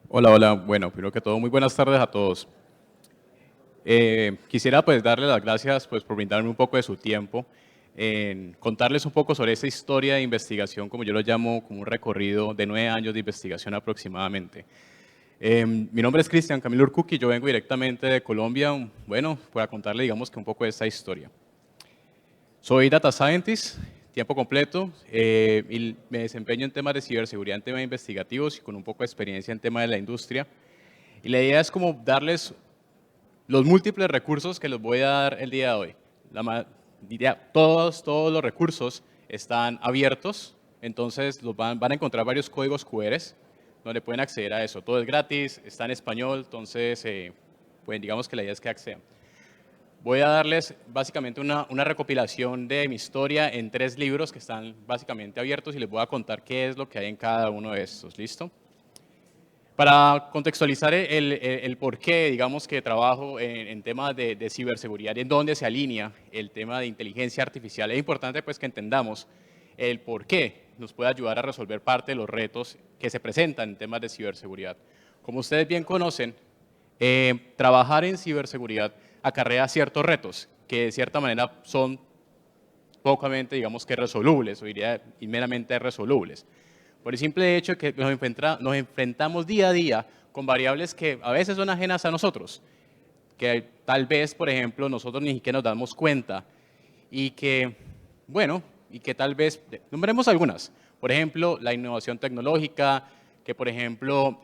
Hola, hola. Bueno, primero que todo, muy buenas tardes a todos. Quisiera pues darle las gracias pues por brindarme un poco de su tiempo en contarles un poco sobre esta historia de investigación, como yo lo llamo, como un recorrido de 9 años de investigación aproximadamente. Mi nombre es Cristian Camilo Urcuqui, yo vengo directamente de Colombia, bueno, para contarle digamos que un poco de esta historia. Soy Data Scientist, tiempo completo, y me desempeño en temas de ciberseguridad, en temas investigativos y con un poco de experiencia en temas de la industria. Y la idea es como darles los múltiples recursos que les voy a dar el día de hoy. Todos los recursos están abiertos, entonces van a encontrar varios códigos QR donde pueden acceder a eso. Todo es gratis, está en español, entonces pues digamos que la idea es que accedan. Voy a darles básicamente una recopilación de mi historia en 3 libros que están básicamente abiertos y les voy a contar qué es lo que hay en cada uno de estos. ¿Listo? Para contextualizar el por qué, digamos que trabajo en temas de ciberseguridad, en dónde se alinea el tema de inteligencia artificial, es importante pues que entendamos el por qué nos puede ayudar a resolver parte de los retos que se presentan en temas de ciberseguridad. Como ustedes bien conocen, trabajar en ciberseguridad acarrea ciertos retos que de cierta manera son pocamente, digamos que resolubles, o diría inmeramente resolubles. Por el simple hecho de que nos enfrentamos día a día con variables que a veces son ajenas a nosotros, que tal vez, por ejemplo, nosotros ni siquiera nos damos cuenta y que, bueno, y que tal vez, nombremos algunas, por ejemplo, la innovación tecnológica, que por ejemplo,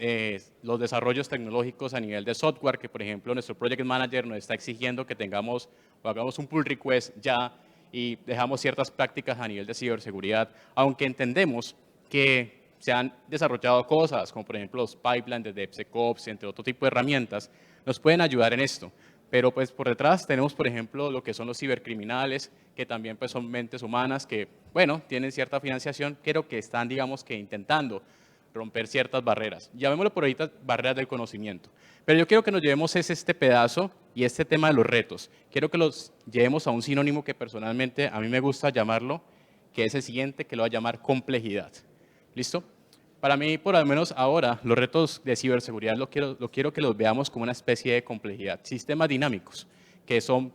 los desarrollos tecnológicos a nivel de software, que por ejemplo nuestro project manager nos está exigiendo que tengamos o hagamos un pull request ya y dejamos ciertas prácticas a nivel de ciberseguridad, aunque entendemos que se han desarrollado cosas, como por ejemplo los pipelines de DevSecOps, entre otro tipo de herramientas, nos pueden ayudar en esto. Pero pues por detrás tenemos, por ejemplo, lo que son los cibercriminales, que también pues son mentes humanas que, bueno, tienen cierta financiación, pero que están, digamos, que intentando romper ciertas barreras. Llamémoslo por ahorita barreras del conocimiento. Pero yo quiero que nos llevemos este pedazo y este tema de los retos. Quiero que los llevemos a un sinónimo que personalmente a mí me gusta llamarlo, que es el siguiente, que lo voy a llamar complejidad. ¿Listo? Para mí, por lo menos ahora, los retos de ciberseguridad lo quiero que los veamos como una especie de complejidad. Sistemas dinámicos, que son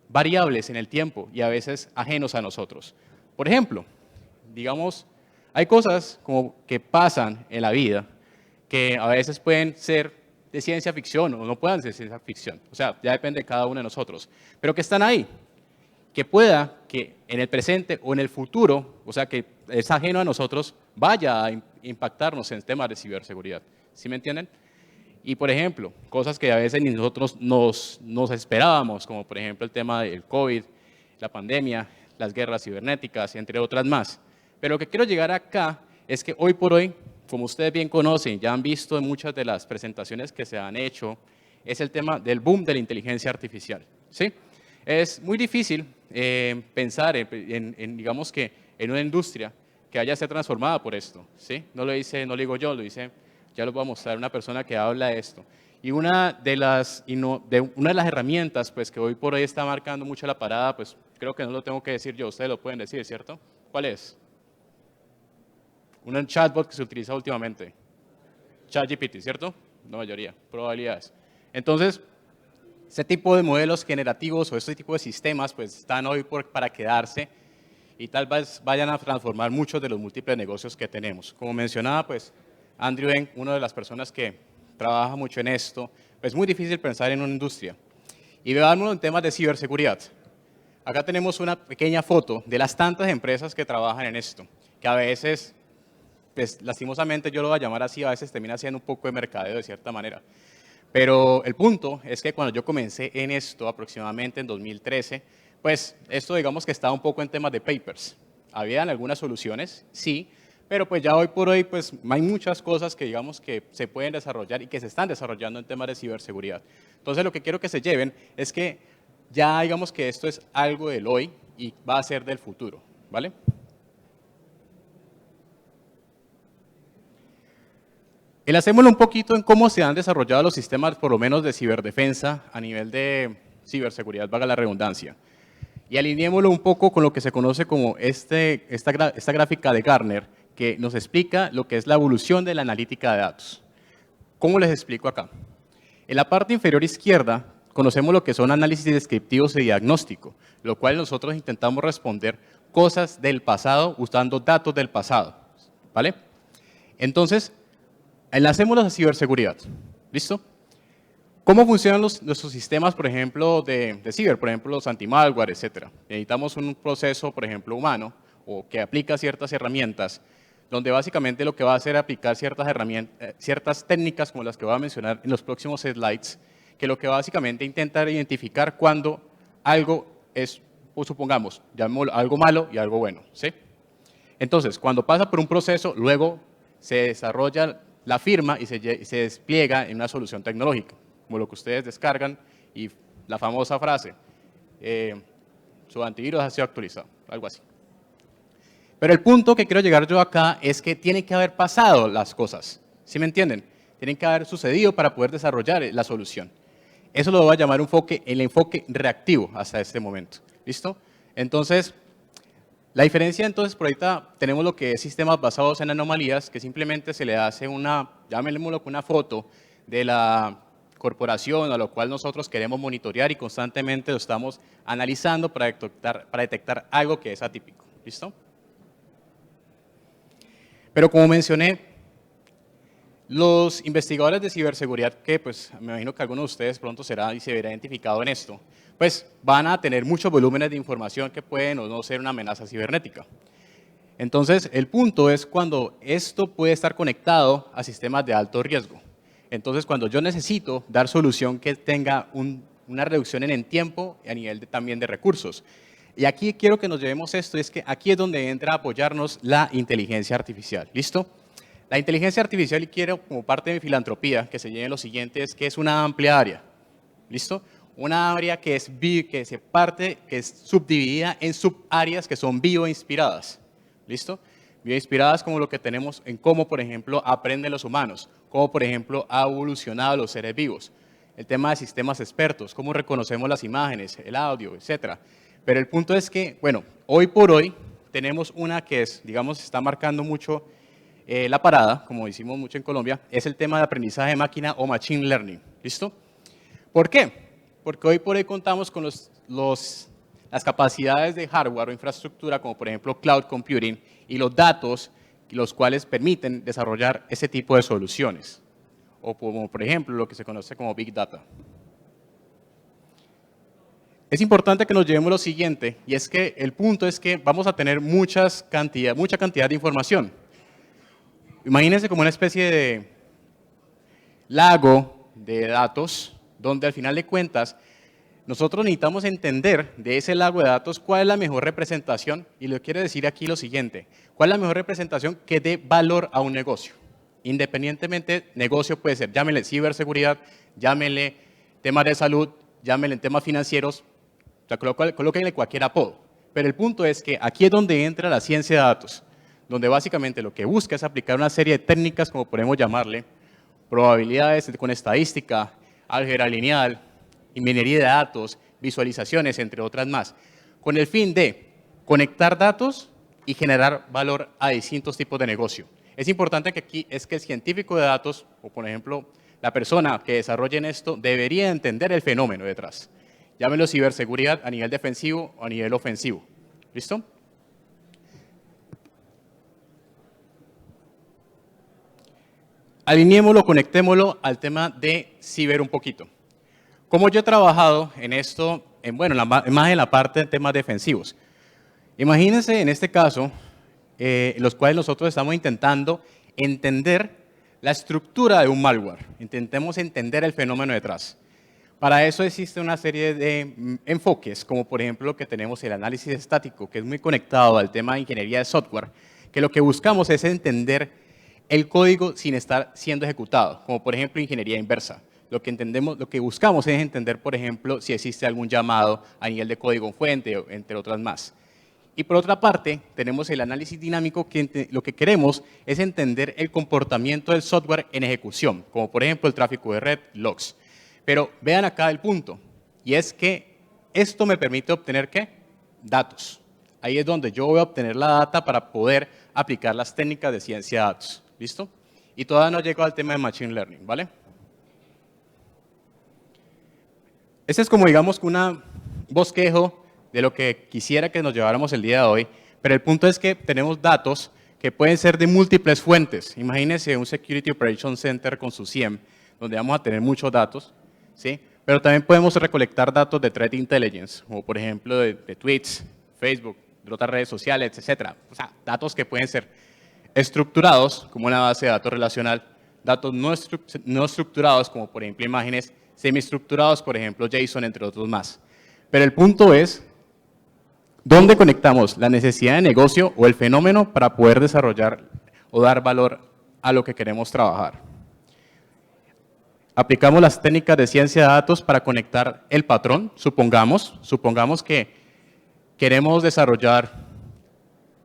variables en el tiempo y a veces ajenos a nosotros. Por ejemplo, digamos, hay cosas como que pasan en la vida que a veces pueden ser de ciencia ficción o no puedan ser ciencia ficción. O sea, ya depende de cada uno de nosotros. Pero que están ahí, que pueda que en el presente o en el futuro, o sea, que es ajeno a nosotros, vaya a impactarnos en temas de ciberseguridad. ¿Sí me entienden? Y, por ejemplo, cosas que a veces ni nosotros nos esperábamos, como por ejemplo el tema del COVID, la pandemia, las guerras cibernéticas, entre otras más. Pero lo que quiero llegar acá es que hoy por hoy, como ustedes bien conocen, ya han visto en muchas de las presentaciones que se han hecho, es el tema del boom de la inteligencia artificial. ¿Sí? Es muy difícil pensar digamos que, en una industria que haya sido transformada por esto. ¿Sí? No lo digo yo, lo dice, ya lo voy a mostrar, una persona que habla de esto. Y una de las herramientas pues, que hoy por hoy está marcando mucho la parada, pues creo que no lo tengo que decir yo, ustedes lo pueden decir, ¿cierto? ¿Cuál es? Un chatbot que se utiliza últimamente. ChatGPT, ¿cierto? La mayoría, probabilidades. Entonces, este tipo de modelos generativos o este tipo de sistemas pues están hoy para quedarse y tal vez vayan a transformar muchos de los múltiples negocios que tenemos. Como mencionaba, pues Andrew Ng, una de las personas que trabaja mucho en esto, pues es muy difícil pensar en una industria. Y veamos en temas de ciberseguridad. Acá tenemos una pequeña foto de las tantas empresas que trabajan en esto, que a veces, pues lastimosamente yo lo voy a llamar así, a veces termina siendo un poco de mercadeo de cierta manera. Pero el punto es que cuando yo comencé en esto, aproximadamente en 2013, pues esto digamos que estaba un poco en temas de papers. Habían algunas soluciones, sí, pero pues ya hoy por hoy pues hay muchas cosas que digamos que se pueden desarrollar y que se están desarrollando en temas de ciberseguridad. Entonces lo que quiero que se lleven es que ya digamos que esto es algo del hoy y va a ser del futuro, ¿vale? Hacémoslo un poquito en cómo se han desarrollado los sistemas, por lo menos de ciberdefensa, a nivel de ciberseguridad, valga la redundancia. Y alineémoslo un poco con lo que se conoce como esta gráfica de Gartner, que nos explica lo que es la evolución de la analítica de datos. ¿Cómo les explico acá? En la parte inferior izquierda conocemos lo que son análisis descriptivos y diagnóstico, lo cual nosotros intentamos responder cosas del pasado usando datos del pasado, ¿vale? Entonces, enlacémoslos a ciberseguridad, ¿listo? ¿Cómo funcionan nuestros sistemas, por ejemplo, de ciber, por ejemplo, los anti-malware, etcétera? Necesitamos un proceso, por ejemplo, humano, o que aplica ciertas herramientas, donde básicamente lo que va a hacer es aplicar ciertas herramientas, ciertas técnicas como las que voy a mencionar en los próximos slides, que lo que básicamente intenta identificar cuando algo es, o supongamos, llamémoslo algo malo y algo bueno, ¿sí? Entonces, cuando pasa por un proceso, luego se desarrolla la firma y se despliega en una solución tecnológica, como lo que ustedes descargan y la famosa frase, su antivirus ha sido actualizado, algo así. Pero el punto que quiero llegar yo acá es que tienen que haber pasado las cosas, ¿sí me entienden? Tienen que haber sucedido para poder desarrollar la solución. Eso lo voy a llamar el enfoque reactivo hasta este momento, ¿listo? Entonces, la diferencia entonces, por ahorita tenemos lo que es sistemas basados en anomalías, que simplemente se le hace una, llamémoslo una foto de la corporación a lo cual nosotros queremos monitorear y constantemente lo estamos analizando para detectar algo que es atípico, ¿listo? Pero como mencioné, los investigadores de ciberseguridad, que pues me imagino que alguno de ustedes pronto será y se verá identificado en esto, pues van a tener muchos volúmenes de información que pueden o no ser una amenaza cibernética. Entonces, el punto es cuando esto puede estar conectado a sistemas de alto riesgo. Entonces, cuando yo necesito dar solución que tenga una reducción en el tiempo y a nivel también de recursos. Y aquí quiero que nos llevemos esto, es que aquí es donde entra a apoyarnos la inteligencia artificial. ¿Listo? La inteligencia artificial, y quiero como parte de mi filantropía que se lleven lo siguiente, es que es una amplia área. ¿Listo? Una área que es subdividida en subáreas que son bioinspiradas. ¿Listo? Bioinspiradas como lo que tenemos en cómo, por ejemplo, aprenden los humanos, cómo, por ejemplo, ha evolucionado los seres vivos. El tema de sistemas expertos, cómo reconocemos las imágenes, el audio, etcétera. Pero el punto es que, bueno, hoy por hoy tenemos una que es, digamos, está marcando mucho la parada, como decimos mucho en Colombia, es el tema de aprendizaje de máquina o machine learning. ¿Listo? ¿Por qué? Porque hoy por hoy contamos con las capacidades de hardware o infraestructura, como por ejemplo cloud computing, y los datos, los cuales permiten desarrollar ese tipo de soluciones. O como por ejemplo lo que se conoce como Big Data. Es importante que nos llevemos lo siguiente, y es que el punto es que vamos a tener mucha cantidad de información. Imagínense como una especie de lago de datos, donde al final de cuentas nosotros necesitamos entender de ese lago de datos cuál es la mejor representación, y le quiero decir aquí lo siguiente, cuál es la mejor representación que dé valor a un negocio. Independientemente, negocio puede ser, llámenle ciberseguridad, llámenle temas de salud, llámenle temas financieros, o sea, colóquenle cualquier apodo. Pero el punto es que aquí es donde entra la ciencia de datos, donde básicamente lo que busca es aplicar una serie de técnicas, como podemos llamarle, probabilidades con estadística, álgebra lineal, minería de datos, visualizaciones, entre otras más, con el fin de conectar datos y generar valor a distintos tipos de negocio. Es importante que aquí es que el científico de datos, o por ejemplo, la persona que desarrolle en esto, debería entender el fenómeno detrás. Llámenlo ciberseguridad a nivel defensivo o a nivel ofensivo. ¿Listo? Alineémoslo, conectémoslo al tema de ciber un poquito. Como yo he trabajado en esto, más en la parte de temas defensivos. Imagínense en este caso, en los cuales nosotros estamos intentando entender la estructura de un malware. Intentemos entender el fenómeno detrás. Para eso existe una serie de enfoques, como por ejemplo que tenemos el análisis estático, que es muy conectado al tema de ingeniería de software, que lo que buscamos es entender el código sin estar siendo ejecutado, como por ejemplo ingeniería inversa. Lo que buscamos es entender, por ejemplo, si existe algún llamado a nivel de código fuente, entre otras más. Y por otra parte, tenemos el análisis dinámico, que lo que queremos es entender el comportamiento del software en ejecución, como por ejemplo el tráfico de red, logs. Pero vean acá el punto, y es que esto me permite obtener, ¿qué? Datos. Ahí es donde yo voy a obtener la data para poder aplicar las técnicas de ciencia de datos. ¿Listo? Y todavía no llegó al tema de Machine Learning, ¿vale? Este es como, digamos, un bosquejo de lo que quisiera que nos lleváramos el día de hoy, pero el punto es que tenemos datos que pueden ser de múltiples fuentes. Imagínense un Security Operations Center con su SIEM, donde vamos a tener muchos datos, ¿sí? Pero también podemos recolectar datos de Threat Intelligence, como por ejemplo de tweets, Facebook, de otras redes sociales, etcétera. O sea, datos que pueden ser estructurados, como una base de datos relacional, datos no estructurados, como por ejemplo imágenes, semiestructurados, por ejemplo JSON, entre otros más. Pero el punto es, ¿dónde conectamos la necesidad de negocio o el fenómeno para poder desarrollar o dar valor a lo que queremos trabajar? Aplicamos las técnicas de ciencia de datos para conectar el patrón, supongamos que queremos desarrollar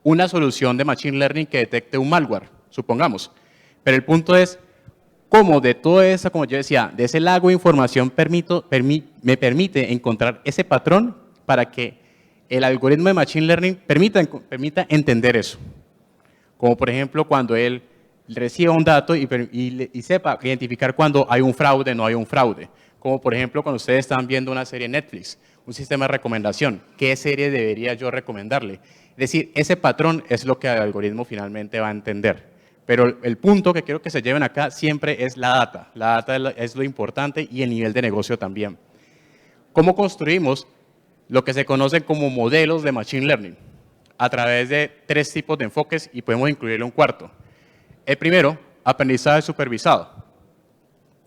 una solución de Machine Learning que detecte un malware, supongamos. Pero el punto es, cómo de todo eso, como yo decía, de ese lago de información me permite encontrar ese patrón para que el algoritmo de Machine Learning permita entender eso. Como por ejemplo, cuando él reciba un dato y sepa identificar cuando hay un fraude, no hay un fraude. Como por ejemplo, cuando ustedes están viendo una serie en Netflix, un sistema de recomendación, ¿qué serie debería yo recomendarle? Es decir, ese patrón es lo que el algoritmo finalmente va a entender. Pero el punto que quiero que se lleven acá siempre es la data. La data es lo importante y el nivel de negocio también. ¿Cómo construimos lo que se conocen como modelos de Machine Learning? A través de 3 tipos de enfoques y podemos incluirle un cuarto. El primero, aprendizaje supervisado.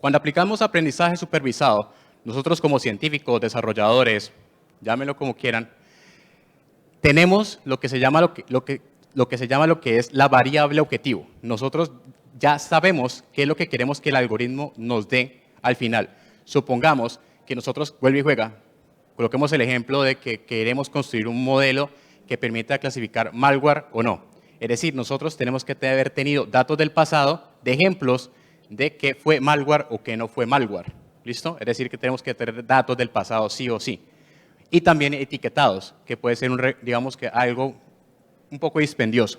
Cuando aplicamos aprendizaje supervisado, nosotros como científicos, desarrolladores, llámenlo como quieran, tenemos lo que se llama lo que es la variable objetivo. Nosotros ya sabemos qué es lo que queremos que el algoritmo nos dé al final. Supongamos que nosotros, vuelve y juega, coloquemos el ejemplo de que queremos construir un modelo que permita clasificar malware o no. Es decir, nosotros tenemos que haber tenido datos del pasado de ejemplos de qué fue malware o qué no fue malware. ¿Listo? Es decir, que tenemos que tener datos del pasado sí o sí. Y también etiquetados, que puede ser, digamos que algo un poco dispendioso.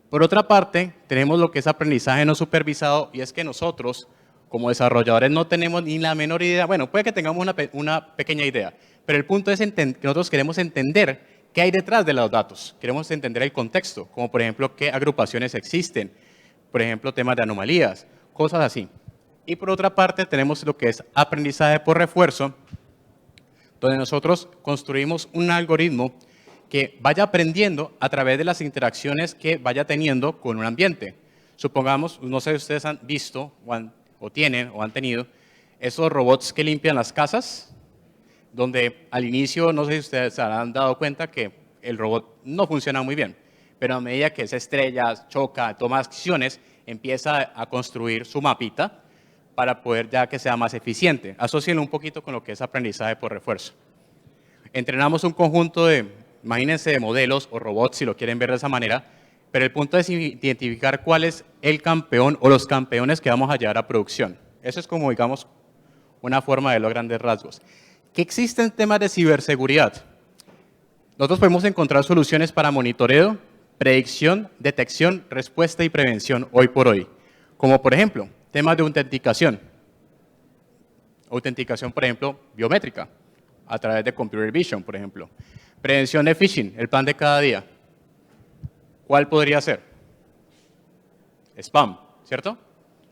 Por otra parte, tenemos lo que es aprendizaje no supervisado, y es que nosotros, como desarrolladores, no tenemos ni la menor idea. Bueno, puede que tengamos una pequeña idea, pero el punto es que nosotros queremos entender qué hay detrás de los datos. Queremos entender el contexto, como por ejemplo, qué agrupaciones existen, por ejemplo, temas de anomalías, cosas así. Y por otra parte, tenemos lo que es aprendizaje por refuerzo, donde nosotros construimos un algoritmo que vaya aprendiendo a través de las interacciones que vaya teniendo con un ambiente. Supongamos, no sé si ustedes han visto o tienen o han tenido esos robots que limpian las casas, donde al inicio, no sé si ustedes se han dado cuenta que el robot no funciona muy bien, pero a medida que se estrella, choca, toma acciones, empieza a construir su mapita para poder ya que sea más eficiente. Asócienlo un poquito con lo que es aprendizaje por refuerzo. Entrenamos un conjunto de, imagínense, de modelos o robots, si lo quieren ver de esa manera, pero el punto es identificar cuál es el campeón o los campeones que vamos a llevar a producción. Eso es como, digamos, una forma de los grandes rasgos. ¿Qué existen temas de ciberseguridad? Nosotros podemos encontrar soluciones para monitoreo, predicción, detección, respuesta y prevención hoy por hoy. Como por ejemplo, temas de autenticación. Autenticación, por ejemplo, biométrica, a través de Computer Vision, por ejemplo. Prevención de phishing, el pan de cada día. ¿Cuál podría ser? Spam, ¿cierto?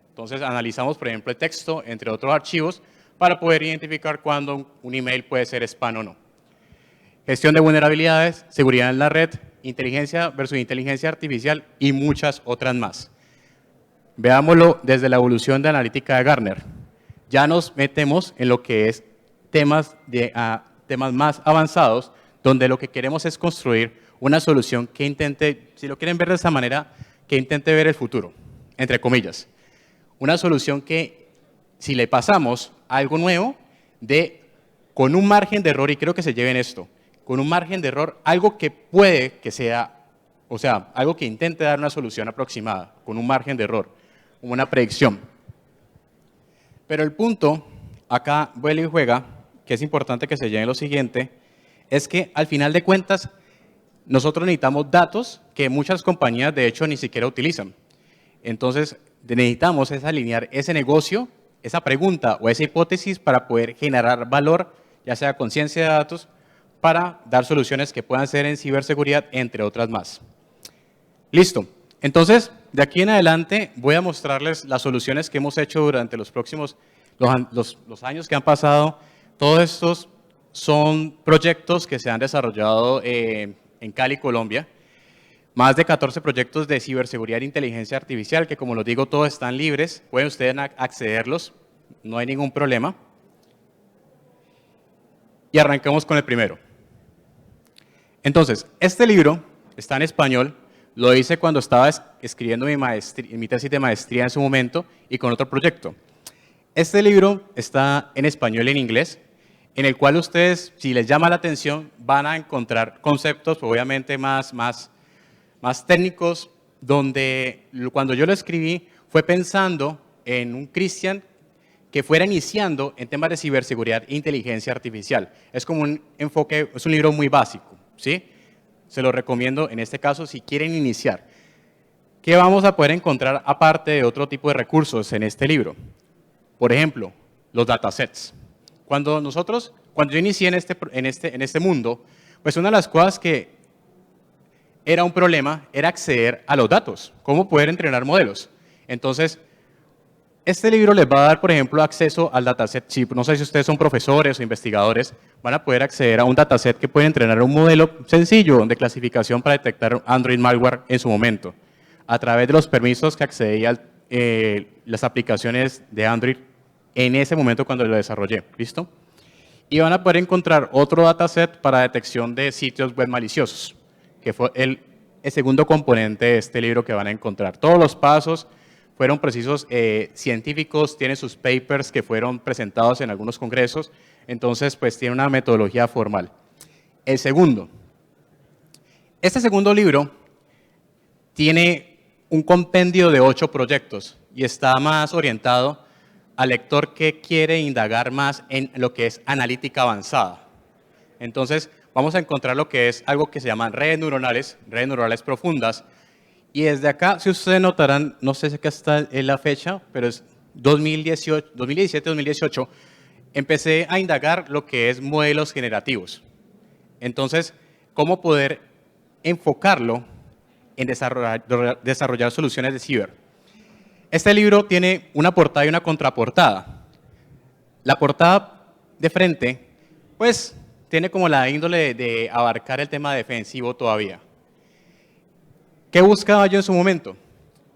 Entonces analizamos, por ejemplo, el texto, entre otros archivos, para poder identificar cuándo un email puede ser spam o no. Gestión de vulnerabilidades, seguridad en la red, inteligencia versus inteligencia artificial y muchas otras más. Veámoslo desde la evolución de analítica de Gartner. Ya nos metemos en lo que es temas más avanzados, donde lo que queremos es construir una solución que intente, si lo quieren ver de esa manera, que intente ver el futuro, entre comillas. Una solución que, si le pasamos algo nuevo, con un margen de error, y creo que se lleven esto, con un margen de error, algo que puede que sea, o sea, algo que intente dar una solución aproximada, con un margen de error, como una predicción. Pero el punto, acá vuelve y juega, que es importante que se lleven lo siguiente, es que al final de cuentas, nosotros necesitamos datos que muchas compañías de hecho ni siquiera utilizan. Entonces, necesitamos es alinear ese negocio, esa pregunta o esa hipótesis para poder generar valor, ya sea con ciencia de datos, para dar soluciones que puedan ser en ciberseguridad, entre otras más. Listo. Entonces, de aquí en adelante voy a mostrarles las soluciones que hemos hecho durante los próximos, los años que han pasado. Todos estos son proyectos que se han desarrollado en Cali, Colombia. Más de 14 proyectos de ciberseguridad e inteligencia artificial, que como les digo, todos están libres. Pueden ustedes accederlos, no hay ningún problema. Y arrancamos con el primero. Entonces, este libro está en español. Lo hice cuando estaba escribiendo mi tesis de maestría en su momento y con otro proyecto. Este libro está en español y en inglés, en el cual ustedes, si les llama la atención, van a encontrar conceptos obviamente más técnicos, donde cuando yo lo escribí fue pensando en un Cristian que fuera iniciando en temas de ciberseguridad e inteligencia artificial. Es como un enfoque, es un libro muy básico, ¿sí? Se lo recomiendo en este caso si quieren iniciar. ¿Qué vamos a poder encontrar aparte de otro tipo de recursos en este libro? Por ejemplo, los datasets. Cuando yo inicié en este mundo, pues una de las cosas que era un problema era acceder a los datos, cómo poder entrenar modelos. Entonces, este libro les va a dar, por ejemplo, acceso al dataset chip. No sé si ustedes son profesores o investigadores, van a poder acceder a un dataset que puede entrenar un modelo sencillo de clasificación para detectar Android malware en su momento, a través de los permisos que accedía las aplicaciones de Android en ese momento cuando lo desarrollé. ¿Listo? Y van a poder encontrar otro dataset para detección de sitios web maliciosos, que fue el segundo componente de este libro que van a encontrar. Todos los pasos fueron precisos científicos, tienen sus papers que fueron presentados en algunos congresos, entonces pues tiene una metodología formal. Este segundo libro tiene un compendio de 8 proyectos y está más orientado al lector que quiere indagar más en lo que es analítica avanzada. Entonces vamos a encontrar lo que es algo que se llaman redes neuronales profundas. Y desde acá, si ustedes notarán, no sé si acá está en la fecha, pero es 2017-2018, empecé a indagar lo que es modelos generativos. Entonces, cómo poder enfocarlo en desarrollar soluciones de ciber. Este libro tiene una portada y una contraportada. La portada de frente, pues, tiene como la índole de abarcar el tema defensivo todavía. ¿Qué buscaba yo en su momento?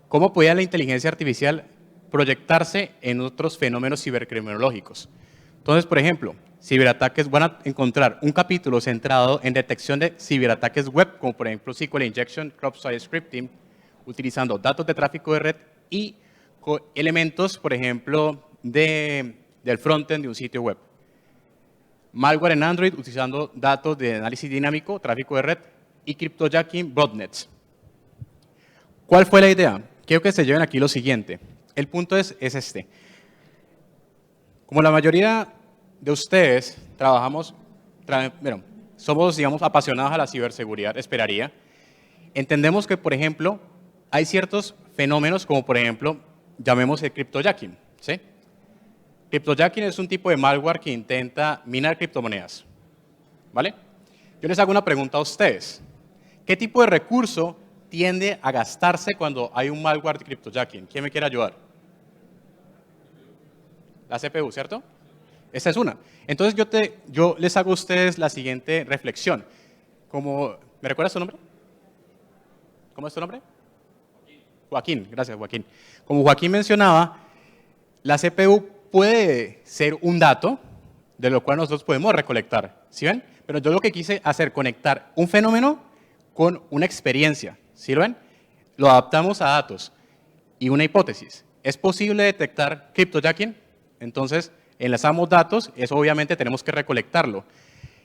¿Cómo podía la inteligencia artificial proyectarse en otros fenómenos cibercriminológicos? Entonces, por ejemplo, ciberataques, van a encontrar un capítulo centrado en detección de ciberataques web, como por ejemplo SQL Injection, Cross-Site Scripting, utilizando datos de tráfico de red y elementos, por ejemplo, del frontend de un sitio web. Malware en Android, utilizando datos de análisis dinámico, tráfico de red y cryptojacking botnets. ¿Cuál fue la idea? Quiero que se lleven aquí lo siguiente. El punto es este. Como la mayoría de ustedes somos, digamos, apasionados a la ciberseguridad, esperaría, entendemos que, por ejemplo, hay ciertos fenómenos como, por ejemplo, llamemos el cryptojacking, ¿sí? Cryptojacking es un tipo de malware que intenta minar criptomonedas, ¿vale? Yo les hago una pregunta a ustedes. ¿Qué tipo de recurso tiende a gastarse cuando hay un malware de cryptojacking? ¿Quién me quiere ayudar? La CPU, ¿cierto? Esa es una. Entonces yo les hago a ustedes la siguiente reflexión. ¿Me recuerdas tu nombre? ¿Cómo es tu nombre? Joaquín, gracias Joaquín. Como Joaquín mencionaba, la CPU puede ser un dato de lo cual nosotros podemos recolectar, ¿sí ven? Pero yo lo que quise hacer, conectar un fenómeno con una experiencia, ¿sí lo ven? Lo adaptamos a datos y una hipótesis. ¿Es posible detectar cryptojacking? Entonces, enlazamos datos, eso obviamente tenemos que recolectarlo.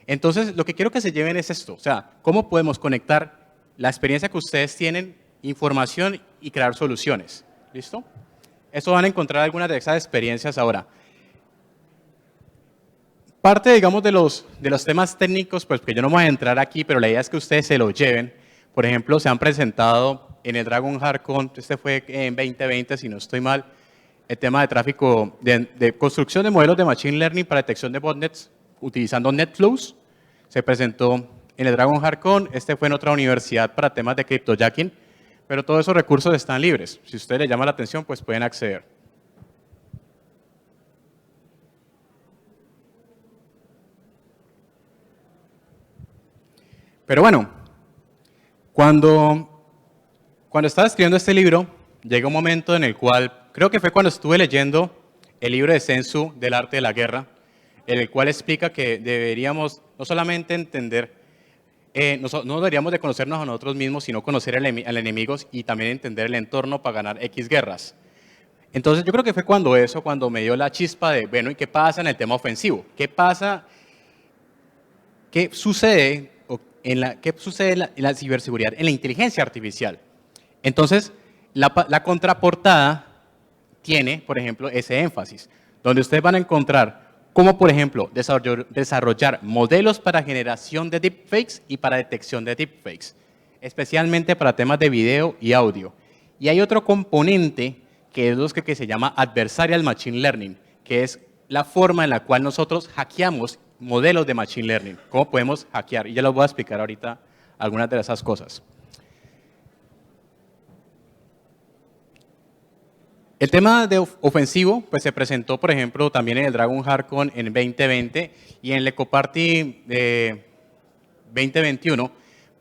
Entonces, lo que quiero que se lleven es esto, o sea, cómo podemos conectar la experiencia que ustedes tienen, información y crear soluciones. ¿Listo? Eso van a encontrar algunas de esas experiencias ahora. Parte, digamos, de los temas técnicos, pues que yo no me voy a entrar aquí, pero la idea es que ustedes se lo lleven. Por ejemplo, se han presentado en el Dragon HardCon, este fue en 2020, si no estoy mal, el tema de tráfico, de construcción de modelos de Machine Learning para detección de botnets utilizando NetFlows. Se presentó en el Dragon HardCon, este fue en otra universidad para temas de cryptojacking, pero todos esos recursos están libres. Si a ustedes les llama la atención, pues pueden acceder. Pero bueno, cuando estaba escribiendo este libro, llega un momento en el cual, creo que fue cuando estuve leyendo el libro de Sun Tzu del arte de la guerra, en el cual explica que deberíamos no solamente entender, no deberíamos de conocernos a nosotros mismos, sino conocer al enemigo y también entender el entorno para ganar X guerras. Entonces yo creo que fue cuando me dio la chispa de, bueno, ¿y qué pasa en el tema ofensivo? ¿Qué pasa? ¿Qué sucede en la ciberseguridad, en la inteligencia artificial? Entonces, la contraportada tiene, por ejemplo, ese énfasis, donde ustedes van a encontrar cómo, por ejemplo, desarrollar modelos para generación de deepfakes y para detección de deepfakes, especialmente para temas de video y audio. Y hay otro componente que es lo que se llama Adversarial Machine Learning, que es la forma en la cual nosotros hackeamos modelos de Machine Learning. ¿Cómo podemos hackear? Y ya les voy a explicar ahorita algunas de esas cosas. El tema de ofensivo pues, se presentó, por ejemplo, también en el Dragon HardCon en 2020 y en el EcoParty de 2021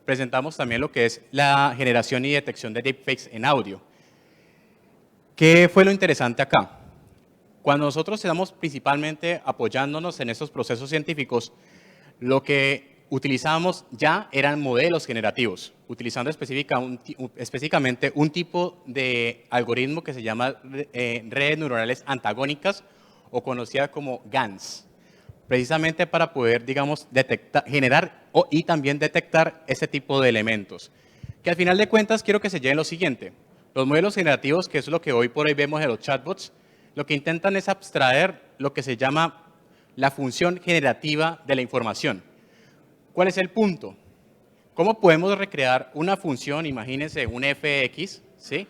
presentamos también lo que es la generación y detección de deepfakes en audio. ¿Qué fue lo interesante acá? Cuando nosotros estamos principalmente apoyándonos en estos procesos científicos, lo que utilizábamos ya eran modelos generativos, utilizando específicamente un tipo de algoritmo que se llama redes neuronales antagónicas o conocida como GANs, precisamente para poder, digamos, generar y también detectar ese tipo de elementos. Que al final de cuentas quiero que se lleven lo siguiente. Los modelos generativos, que es lo que hoy por hoy vemos en los chatbots, lo que intentan es abstraer lo que se llama la función generativa de la información. ¿Cuál es el punto? ¿Cómo podemos recrear una función, imagínense un fx, ¿sí?,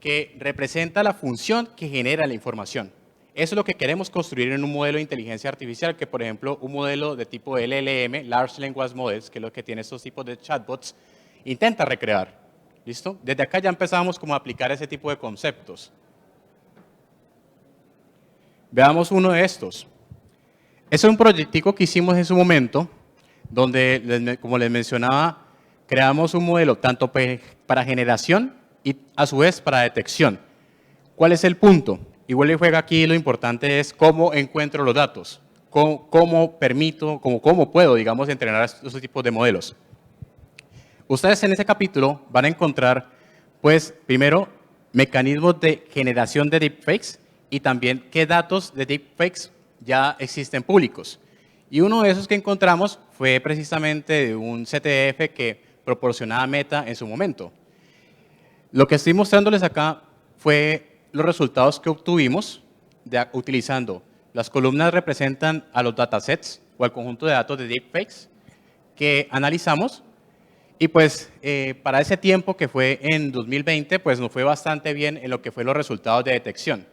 que representa la función que genera la información? Eso es lo que queremos construir en un modelo de inteligencia artificial, que por ejemplo un modelo de tipo LLM, Large Language Models, que es lo que tiene estos tipos de chatbots, intenta recrear. ¿Listo? Desde acá ya empezamos como a aplicar ese tipo de conceptos. Veamos uno de estos. Ese es un proyectico que hicimos en su momento, donde, como les mencionaba, creamos un modelo tanto para generación y a su vez para detección. ¿Cuál es el punto? Igual le juega aquí, lo importante es cómo encuentro los datos, cómo puedo, digamos, entrenar estos tipos de modelos. Ustedes en ese capítulo van a encontrar, pues, primero, mecanismos de generación de deepfakes y también qué datos de deepfakes ya existen públicos. Y uno de esos que encontramos fue precisamente de un CTF que proporcionaba Meta en su momento. Lo que estoy mostrándoles acá fue los resultados que obtuvimos utilizando las columnas representan a los datasets o al conjunto de datos de deepfakes que analizamos. Y pues para ese tiempo que fue en 2020, pues nos fue bastante bien en lo que fue los resultados de detección.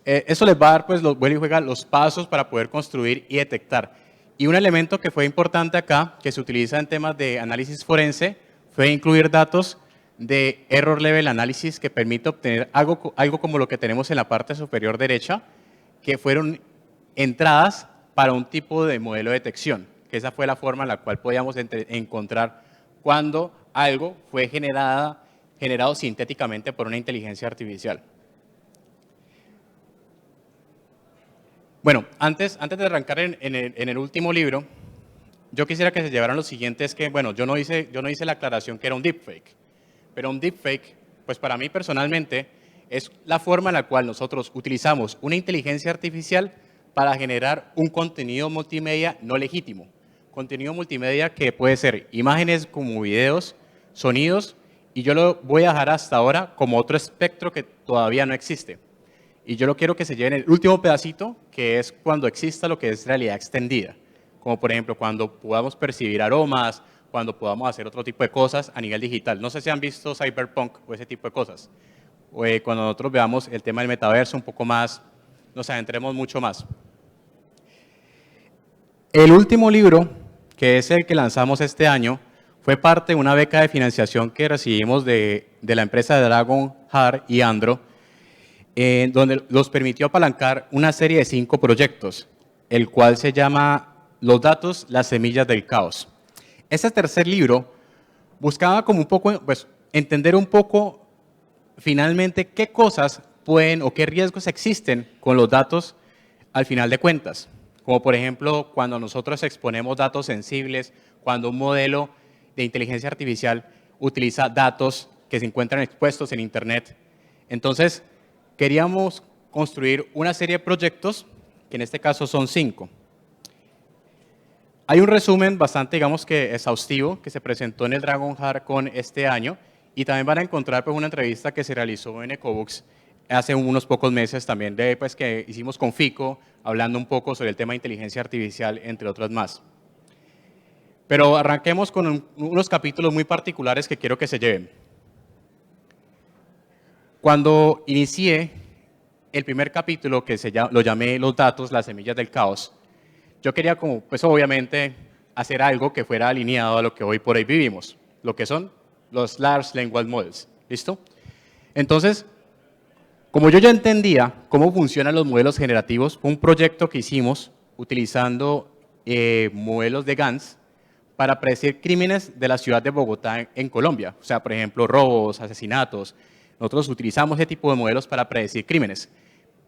Eso les va a dar, pues, los pasos para poder construir y detectar. Y un elemento que fue importante acá, que se utiliza en temas de análisis forense, fue incluir datos de Error Level Analysis que permite obtener algo como lo que tenemos en la parte superior derecha, que fueron entradas para un tipo de modelo de detección, que esa fue la forma en la cual podíamos encontrar cuando algo fue generado sintéticamente por una inteligencia artificial. Bueno, antes de arrancar en el último libro, yo quisiera que se llevaran lo siguiente, es que, bueno, yo no hice la aclaración que era un deepfake, pero un deepfake, pues para mí personalmente, es la forma en la cual nosotros utilizamos una inteligencia artificial para generar un contenido multimedia no legítimo. Contenido multimedia que puede ser imágenes como videos, sonidos, y yo lo voy a dejar hasta ahora como otro espectro que todavía no existe. Y yo lo quiero que se lleven el último pedacito, que es cuando exista lo que es realidad extendida. Como por ejemplo, cuando podamos percibir aromas, cuando podamos hacer otro tipo de cosas a nivel digital. No sé si han visto Cyberpunk o ese tipo de cosas. O, cuando nosotros veamos el tema del metaverso un poco más, nos adentremos mucho más. El último libro, que es el que lanzamos este año, fue parte de una beca de financiación que recibimos de la empresa de Dragon Heart y Andro, donde nos permitió apalancar una serie de 5 proyectos, el cual se llama Los datos, las semillas del caos. Este tercer libro buscaba como un poco, pues, entender un poco finalmente qué cosas pueden o qué riesgos existen con los datos al final de cuentas. Como por ejemplo, cuando nosotros exponemos datos sensibles, cuando un modelo de inteligencia artificial utiliza datos que se encuentran expuestos en Internet. Entonces, queríamos construir una serie de proyectos, que en este caso son 5. Hay un resumen bastante, digamos que exhaustivo, que se presentó en el Dragon Heart con este año, y también van a encontrar pues, una entrevista que se realizó en Ecobooks hace unos pocos meses también, pues, que hicimos con FICO, hablando un poco sobre el tema de inteligencia artificial, entre otras más. Pero arranquemos con unos capítulos muy particulares que quiero que se lleven. Cuando inicié el primer capítulo, que lo llamé Los datos, las semillas del caos, yo quería como, pues obviamente, hacer algo que fuera alineado a lo que hoy por hoy vivimos, lo que son los Large Language Models, ¿listo? Entonces, como yo ya entendía cómo funcionan los modelos generativos, fue un proyecto que hicimos utilizando modelos de GANs para predecir crímenes de la ciudad de Bogotá en Colombia. O sea, por ejemplo, robos, asesinatos. Nosotros utilizamos ese tipo de modelos para predecir crímenes.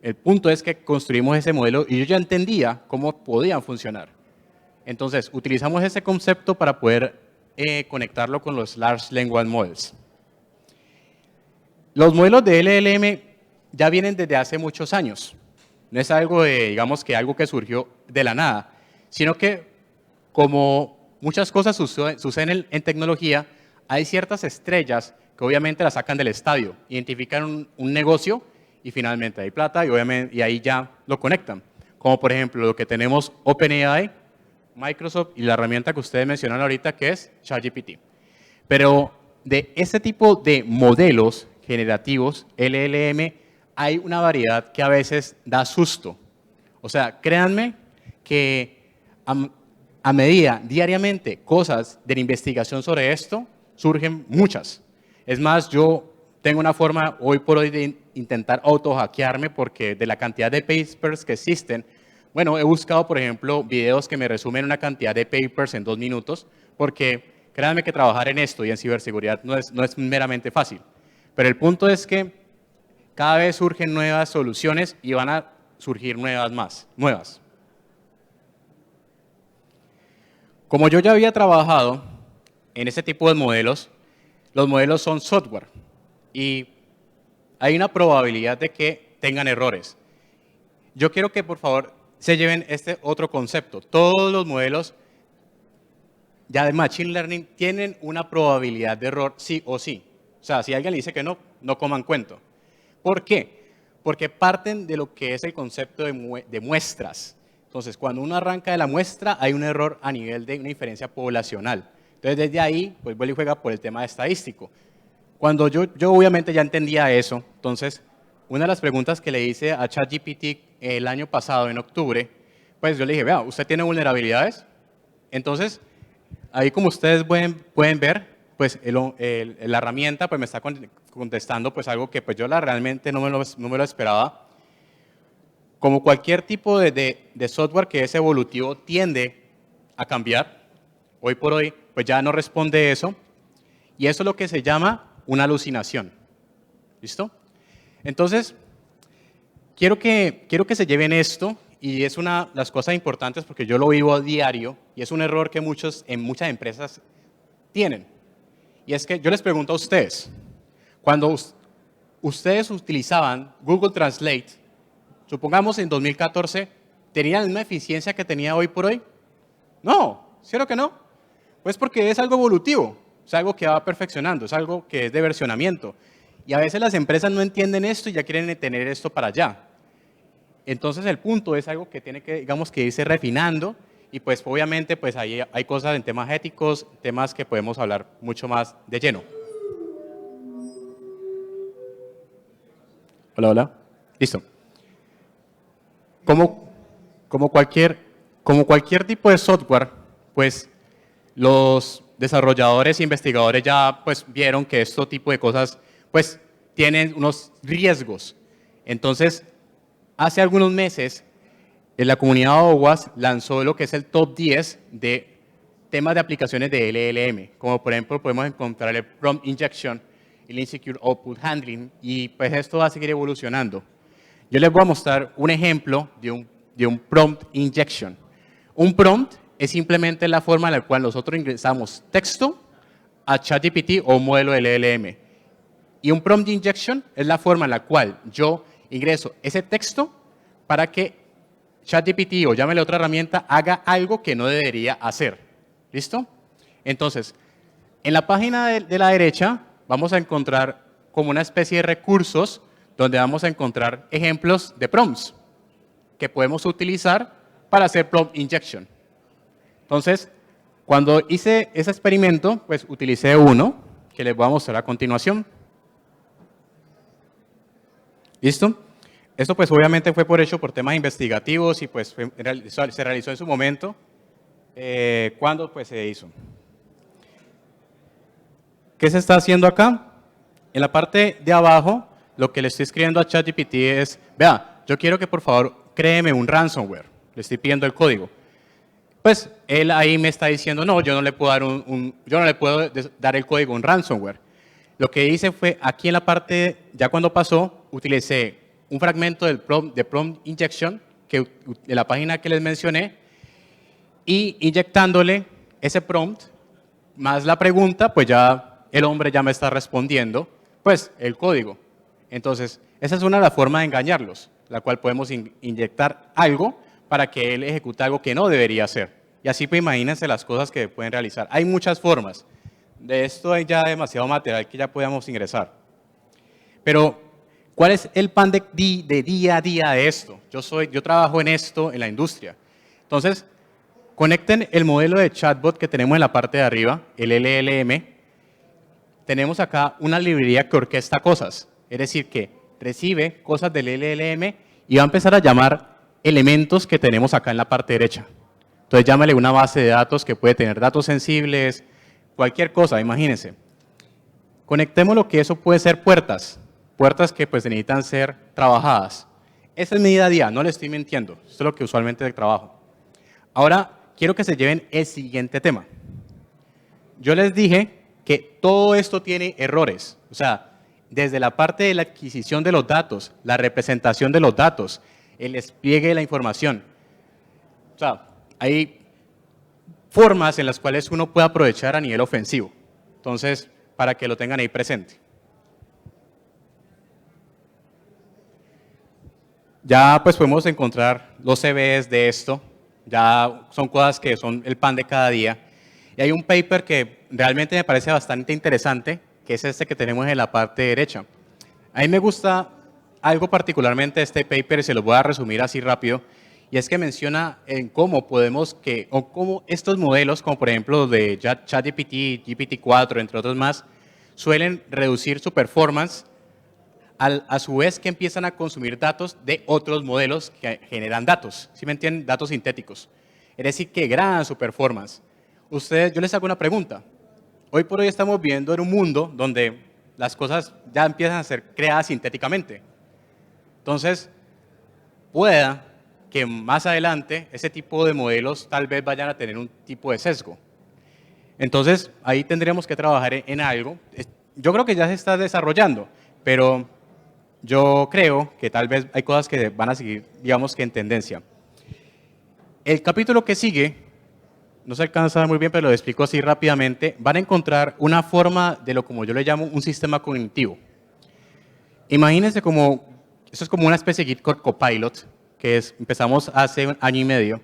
El punto es que construimos ese modelo y yo ya entendía cómo podían funcionar. Entonces, utilizamos ese concepto para poder conectarlo con los Large Language Models. Los modelos de LLM ya vienen desde hace muchos años. No es algo digamos que algo que surgió de la nada, sino que como muchas cosas suceden en tecnología, hay ciertas estrellas que obviamente la sacan del estadio, identifican un negocio y finalmente hay plata y ahí ya lo conectan. Como por ejemplo lo que tenemos OpenAI, Microsoft y la herramienta que ustedes mencionaron ahorita que es ChatGPT. Pero de este tipo de modelos generativos, LLM, hay una variedad que a veces da susto. O sea, créanme que a medida, diariamente, cosas de la investigación sobre esto, surgen muchas. Es más, yo tengo una forma hoy por hoy de intentar auto-hackearme porque de la cantidad de papers que existen, bueno, he buscado, por ejemplo, videos que me resumen una cantidad de papers en 2 minutos, porque créanme que trabajar en esto y en ciberseguridad no es meramente fácil. Pero el punto es que cada vez surgen nuevas soluciones y van a surgir nuevas. Como yo ya había trabajado en ese tipo de modelos, los modelos son software y hay una probabilidad de que tengan errores. Yo quiero que por favor se lleven este otro concepto. Todos los modelos ya de Machine Learning tienen una probabilidad de error sí o sí. O sea, si alguien le dice que no, no coman cuento. ¿Por qué? Porque parten de lo que es el concepto de muestras. Entonces, cuando uno arranca de la muestra, hay un error a nivel de una inferencia poblacional. Entonces, desde ahí, pues vuelve y juega por el tema estadístico. Cuando yo obviamente ya entendía eso, entonces, una de las preguntas que le hice a ChatGPT el año pasado, en octubre, pues yo le dije, vea, ¿usted tiene vulnerabilidades? Entonces, ahí como ustedes pueden ver, pues la herramienta pues me está contestando pues algo que pues yo realmente no me lo esperaba. Como cualquier tipo de software que es evolutivo tiende a cambiar, hoy por hoy pues ya no responde eso y eso es lo que se llama una alucinación. ¿Listo? Entonces, quiero que se lleven esto y es una de las cosas importantes porque yo lo vivo a diario y es un error que muchas empresas tienen. Y es que yo les pregunto a ustedes, cuando ustedes utilizaban Google Translate, supongamos en 2014, ¿tenían la misma eficiencia que tenía hoy por hoy? No, ¿cierto que no? Pues porque es algo evolutivo, es algo que va perfeccionando, es algo que es de versionamiento. Y a veces las empresas no entienden esto y ya quieren tener esto para allá. Entonces el punto es algo que tiene que, digamos, que irse refinando Y pues obviamente pues ahí hay cosas en temas éticos, temas que podemos hablar mucho más de lleno. Hola, hola. Listo. Como, como cualquier, como cualquier tipo de software, pues los desarrolladores e investigadores ya pues vieron que este tipo de cosas pues tienen unos riesgos. Entonces, hace algunos meses, la comunidad OWASP lanzó lo que es el top 10 de temas de aplicaciones de LLM, como por ejemplo podemos encontrar el prompt injection, el insecure output handling, y pues esto va a seguir evolucionando. Yo les voy a mostrar un ejemplo de un prompt injection. Un prompt es simplemente la forma en la cual nosotros ingresamos texto a ChatGPT o un modelo de LLM. Y un prompt injection es la forma en la cual yo ingreso ese texto para que ChatGPT o llámele otra herramienta haga algo que no debería hacer. ¿Listo? Entonces, en la página de la derecha vamos a encontrar como una especie de recursos donde vamos a encontrar ejemplos de prompts que podemos utilizar para hacer prompt injection. Entonces, cuando hice ese experimento, pues utilicé uno que les voy a mostrar a continuación. ¿Listo? Esto pues obviamente fue por temas investigativos y pues se realizó en su momento cuando pues se hizo. ¿Qué se está haciendo acá? En la parte de abajo, lo que le estoy escribiendo a ChatGPT es, vea, yo quiero que por favor créeme un ransomware. Le estoy pidiendo el código. Pues él ahí me está diciendo, no, yo no le puedo dar el código a un ransomware. Lo que hice fue, aquí en la parte, ya cuando pasó, utilicé un fragmento de prompt injection, de la página que les mencioné, y inyectándole ese prompt, más la pregunta, pues ya el hombre ya me está respondiendo, pues el código. Entonces, esa es una de las formas de engañarlos, la cual podemos inyectar algo para que él ejecute algo que no debería hacer. Y así pues imagínense las cosas que pueden realizar. Hay muchas formas. De esto hay ya demasiado material que ya podemos ingresar. Pero, ¿cuál es el pan de día a día de esto? Yo trabajo en esto, en la industria. Entonces, conecten el modelo de chatbot que tenemos en la parte de arriba, el LLM. Tenemos acá una librería que orquesta cosas. Es decir, que recibe cosas del LLM y va a empezar a llamar elementos que tenemos acá en la parte derecha. Entonces, llámale una base de datos que puede tener datos sensibles, cualquier cosa, imagínense. Conectemos lo que eso puede ser puertas que pues necesitan ser trabajadas. Esa es mi día a día, no le estoy mintiendo, esto es lo que usualmente trabajo. Ahora, quiero que se lleven el siguiente tema. Yo les dije que todo esto tiene errores, o sea, desde la parte de la adquisición de los datos, la representación de los datos, el despliegue de la información. O sea, hay formas en las cuales uno puede aprovechar a nivel ofensivo. Entonces, para que lo tengan ahí presente. Ya pues podemos encontrar los CVs de esto, ya son cosas que son el pan de cada día. Y hay un paper que realmente me parece bastante interesante, que es este que tenemos en la parte derecha. A mí me gusta algo particularmente de este paper, y se lo voy a resumir así rápido, y es que menciona en cómo cómo estos modelos, como por ejemplo los de ChatGPT, GPT-4, entre otros más, suelen reducir su performance a su vez que empiezan a consumir datos de otros modelos que generan datos, ¿sí me entienden? Datos sintéticos. Es decir, que degradan su performance. Yo les hago una pregunta. Hoy por hoy estamos viviendo en un mundo donde las cosas ya empiezan a ser creadas sintéticamente. Entonces, pueda que más adelante ese tipo de modelos tal vez vayan a tener un tipo de sesgo. Entonces, ahí tendríamos que trabajar en algo. Yo creo que ya se está desarrollando, pero yo creo que tal vez hay cosas que van a seguir, digamos que en tendencia. El capítulo que sigue, no se alcanza muy bien, pero lo explico así rápidamente, van a encontrar una forma de lo como yo le llamo un sistema cognitivo. Imagínense esto es como una especie de Git Copilot, empezamos hace un año y medio,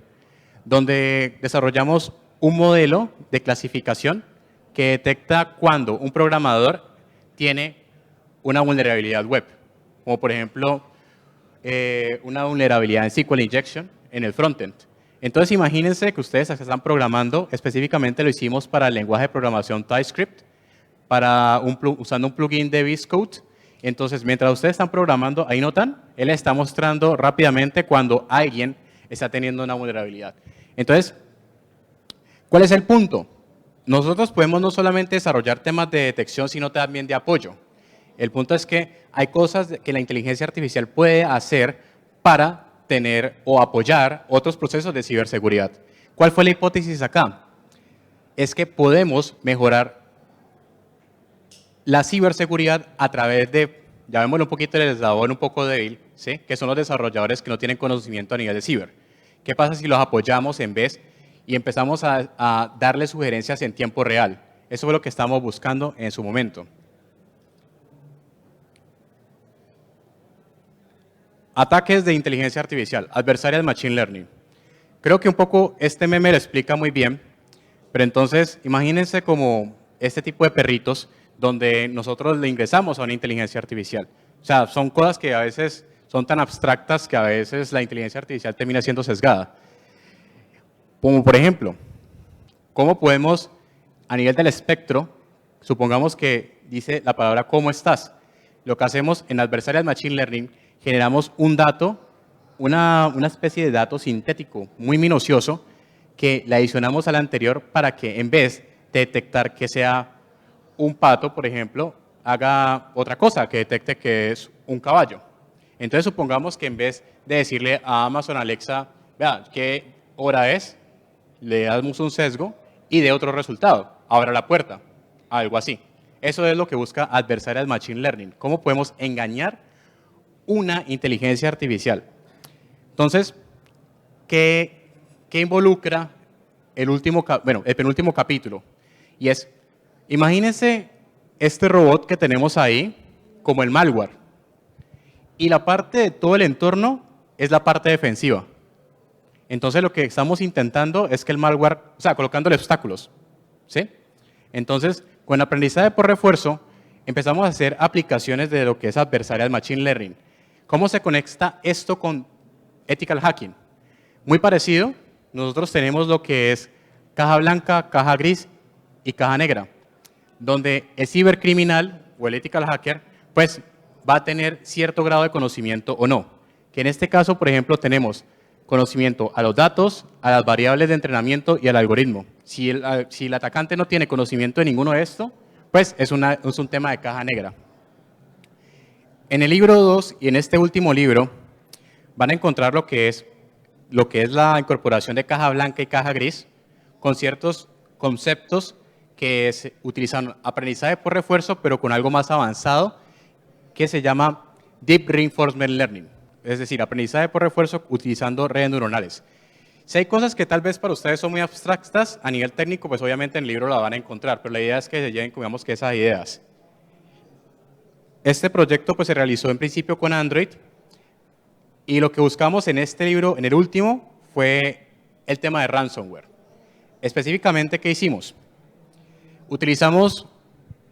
donde desarrollamos un modelo de clasificación que detecta cuando un programador tiene una vulnerabilidad web, como por ejemplo una vulnerabilidad en SQL injection en el frontend. Entonces imagínense que ustedes están programando, específicamente lo hicimos para el lenguaje de programación TypeScript, usando un plugin de VS Code. Entonces, mientras ustedes están programando, ahí notan, él está mostrando rápidamente cuando alguien está teniendo una vulnerabilidad. Entonces, ¿cuál es el punto? Nosotros podemos no solamente desarrollar temas de detección, sino también de apoyo. El punto es que hay cosas que la inteligencia artificial puede hacer para tener o apoyar otros procesos de ciberseguridad. ¿Cuál fue la hipótesis acá? Es que podemos mejorar la ciberseguridad a través de, llamémoslo un poquito el eslabón un poco débil, ¿sí? Que son los desarrolladores que no tienen conocimiento a nivel de ciber. ¿Qué pasa si los apoyamos en vez y empezamos a darles sugerencias en tiempo real? Eso es lo que estamos buscando en su momento. Ataques de inteligencia artificial, adversarial machine learning. Creo que un poco este meme lo explica muy bien, pero entonces imagínense como este tipo de perritos donde nosotros le ingresamos a una inteligencia artificial. O sea, son cosas que a veces son tan abstractas que a veces la inteligencia artificial termina siendo sesgada. Como por ejemplo, ¿cómo podemos, a nivel del espectro, supongamos que dice la palabra ¿cómo estás? Lo que hacemos en Adversarial Machine Learning, generamos un dato, una especie de dato sintético muy minucioso que le adicionamos al anterior para que en vez de detectar que sea un pato, por ejemplo, haga otra cosa, que detecte que es un caballo. Entonces supongamos que en vez de decirle a Amazon Alexa, vea, ¿qué hora es? Le damos un sesgo y de otro resultado, abra la puerta, algo así. Eso es lo que busca Adversarial Machine Learning. ¿Cómo podemos engañar una inteligencia artificial? Entonces, ¿qué involucra el penúltimo capítulo? Y es, imagínense este robot que tenemos ahí como el malware. Y la parte de todo el entorno es la parte defensiva. Entonces lo que estamos intentando es que el malware, o sea, colocándole obstáculos, ¿sí? Entonces, con aprendizaje por refuerzo, empezamos a hacer aplicaciones de lo que es Adversarial Machine Learning. ¿Cómo se conecta esto con Ethical Hacking? Muy parecido, nosotros tenemos lo que es caja blanca, caja gris y caja negra, donde el cibercriminal o el ethical hacker, pues va a tener cierto grado de conocimiento o no. Que en este caso, por ejemplo, tenemos conocimiento a los datos, a las variables de entrenamiento y al algoritmo. Si el atacante no tiene conocimiento de ninguno de esto, pues es un tema de caja negra. En el libro 2 y en este último libro van a encontrar lo que es la incorporación de caja blanca y caja gris con ciertos conceptos que se utilizan aprendizaje por refuerzo, pero con algo más avanzado que se llama Deep Reinforcement Learning, es decir, aprendizaje por refuerzo utilizando redes neuronales. Si hay cosas que tal vez para ustedes son muy abstractas, a nivel técnico, pues obviamente en el libro la van a encontrar, pero la idea es que se lleven, digamos, que esas ideas. Este proyecto pues se realizó en principio con Android y lo que buscamos en este libro, en el último, fue el tema de ransomware. Específicamente, ¿qué hicimos? Utilizamos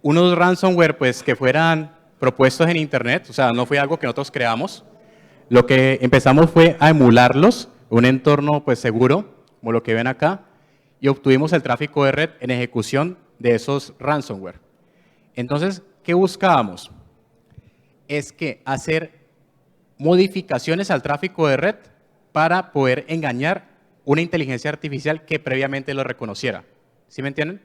unos ransomware pues, que fueran propuestos en Internet, o sea, no fue algo que nosotros creamos. Lo que empezamos fue a emularlos, un entorno pues, seguro, como lo que ven acá, y obtuvimos el tráfico de red en ejecución de esos ransomware. Entonces, ¿qué buscábamos? Es que hacer modificaciones al tráfico de red para poder engañar una inteligencia artificial que previamente lo reconociera. ¿Sí me entienden?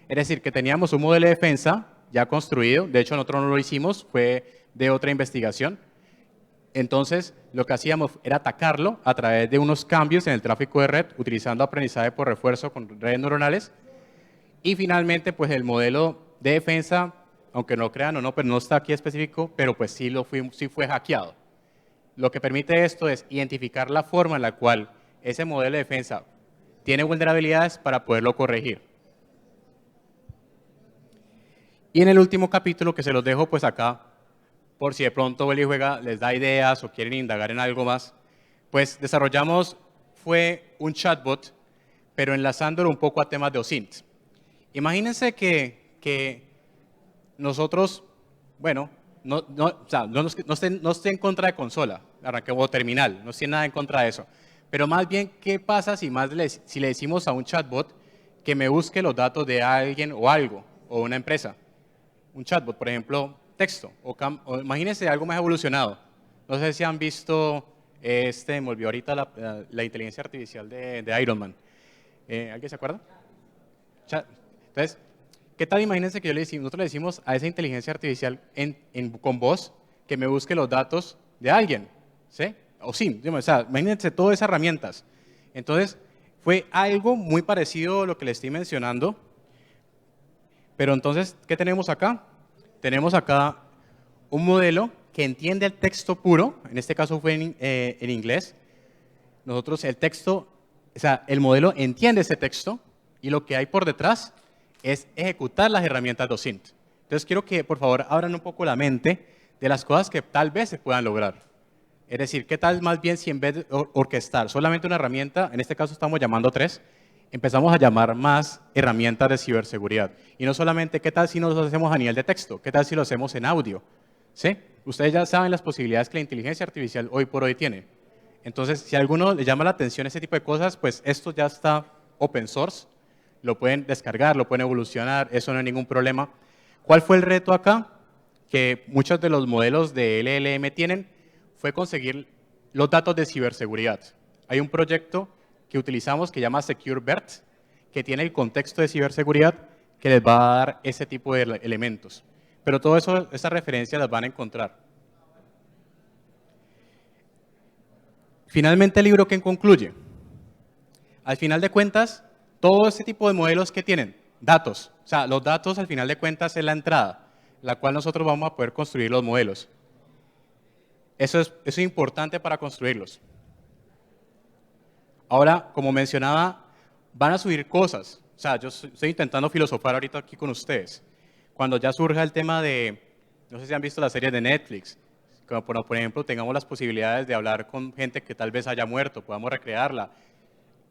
Es decir, que teníamos un modelo de defensa ya construido, de hecho nosotros no lo hicimos, fue de otra investigación. Entonces, lo que hacíamos era atacarlo a través de unos cambios en el tráfico de red, utilizando aprendizaje por refuerzo con redes neuronales. Y finalmente, pues el modelo de defensa, aunque no lo crean o no, pero no está aquí específico, pero pues sí fue hackeado. Lo que permite esto es identificar la forma en la cual ese modelo de defensa tiene vulnerabilidades para poderlo corregir. Y en el último capítulo, que se los dejo pues acá, por si de pronto Beli Juega les da ideas o quieren indagar en algo más, pues desarrollamos, fue un chatbot, pero enlazándolo un poco a temas de OSINT. Imagínense que nosotros, bueno, o sea, no esté en contra de consola, arranquemos terminal, no esté nada en contra de eso, Pero más bien, ¿qué pasa si le decimos a un chatbot que me busque los datos de alguien o algo, o una empresa? Un chatbot, por ejemplo, texto, o imagínense algo más evolucionado. No sé si han visto, me olvidó ahorita la inteligencia artificial de Iron Man. ¿Alguien se acuerda? Entonces, ¿qué tal? Imagínense que nosotros le decimos a esa inteligencia artificial con voz que me busque los datos de alguien, ¿sí? O sí, o sea, imagínense todas esas herramientas. Entonces, fue algo muy parecido a lo que le estoy mencionando, pero entonces, ¿qué tenemos acá? Tenemos acá un modelo que entiende el texto puro, en este caso fue en inglés. Nosotros el texto, o sea, el modelo entiende ese texto y lo que hay por detrás es ejecutar las herramientas docent. Entonces quiero que por favor abran un poco la mente de las cosas que tal vez se puedan lograr. Es decir, ¿qué tal más bien si en vez de orquestar solamente una herramienta, en este caso estamos llamando 3, empezamos a llamar más herramientas de ciberseguridad? Y no solamente, ¿qué tal si no lo hacemos a nivel de texto? ¿Qué tal si lo hacemos en audio? ¿Sí? Ustedes ya saben las posibilidades que la inteligencia artificial hoy por hoy tiene. Entonces, si a alguno le llama la atención ese tipo de cosas, pues esto ya está open source, lo pueden descargar, lo pueden evolucionar, eso no hay ningún problema. ¿Cuál fue el reto acá? Que muchos de los modelos de LLM tienen fue conseguir los datos de ciberseguridad. Hay un proyecto que utilizamos que se llama SecureBERT, que tiene el contexto de ciberseguridad que les va a dar ese tipo de elementos. Pero todo eso, esas referencias las van a encontrar. Finalmente, el libro, ¿qué concluye? Al final de cuentas, todo este tipo de modelos que tienen, datos. O sea, los datos al final de cuentas es la entrada, la cual nosotros vamos a poder construir los modelos. Eso es importante para construirlos. Ahora, como mencionaba, van a subir cosas. O sea, yo estoy intentando filosofar ahorita aquí con ustedes. Cuando ya surja el tema de, no sé si han visto la serie de Netflix, como por ejemplo tengamos las posibilidades de hablar con gente que tal vez haya muerto, podamos recrearla.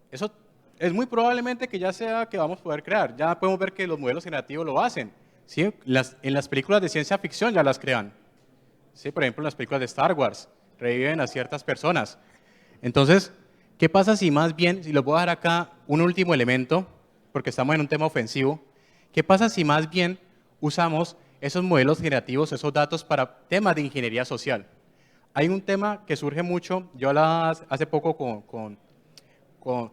Eso es muy probablemente que ya sea que vamos a poder crear. Ya podemos ver que los modelos generativos lo hacen. ¿Sí? En las películas de ciencia ficción ya las crean. ¿Sí? Por ejemplo, en las películas de Star Wars, reviven a ciertas personas. Entonces, ¿qué pasa si más bien, si les voy a dar acá un último elemento, porque estamos en un tema ofensivo, qué pasa si más bien usamos esos modelos generativos, esos datos para temas de ingeniería social? Hay un tema que surge mucho, yo hablaba hace poco